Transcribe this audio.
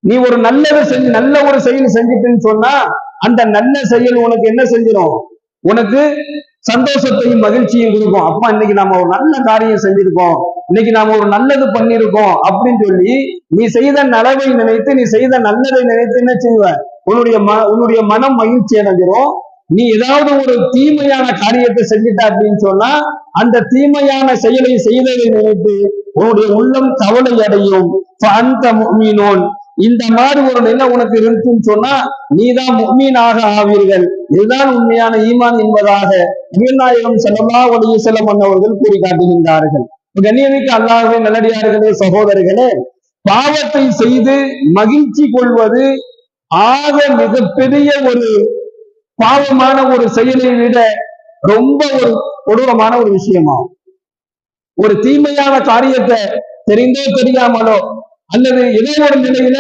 நீ ஒரு நல்லதை செஞ்சு நல்ல ஒரு செயல் செஞ்சுட்டுன்னு சொன்னா அந்த நல்ல செயல் உனக்கு என்ன செஞ்சிடும், உனக்கு சந்தோஷத்தையும் மகிழ்ச்சியும் கொடுக்கும். அப்பா இன்னைக்கு நாம ஒரு நல்ல காரியம் செஞ்சிருக்கோம், இன்னைக்கு நாம ஒரு நல்லது பண்ணிருக்கோம் அப்படின்னு சொல்லி நீ செய்த நலவை நினைத்து, நீ செய்த நல்லதை நினைத்து என்ன செய்வ, உன்னுடைய மனம் மகிழ்ச்சி அடைஞ்சிரும். நீ ஏதாவது ஒரு தீமையான காரியத்தை செஞ்சுட்ட அப்படின்னு சொன்னா அந்த தீமையான செயலை செய்ததை நினைத்து உன்னுடைய உள்ளம் கவலை அடையும். இந்த மாதிரி ஒரு நிலை உனக்கு இருக்குன்னு சொன்னா நீதான் முஃமினாக ஆவீர்கள். இதுதான் உண்மையான ஈமான் என்பதாக நபிகள் ஸல்லல்லாஹு அலைஹி வஸல்லம் அவர்கள் கூறி காட்டுகின்றார்கள். கண்ணியமிக்க அல்லாஹ்வின் நல்லடியார்களே, சகோதரர்களே, பாவத்தை செய்து மகிழ்ச்சி கொள்வது ஆக மிகப்பெரிய ஒரு பாவமான ஒரு செயலை விட ரொம்ப ஒரு கொடூரமான ஒரு விஷயமாகும். ஒரு தீமையான காரியத்தை தெரிந்தோ தெரியாமலோ அல்லது ஏதோ ஒரு நிலையில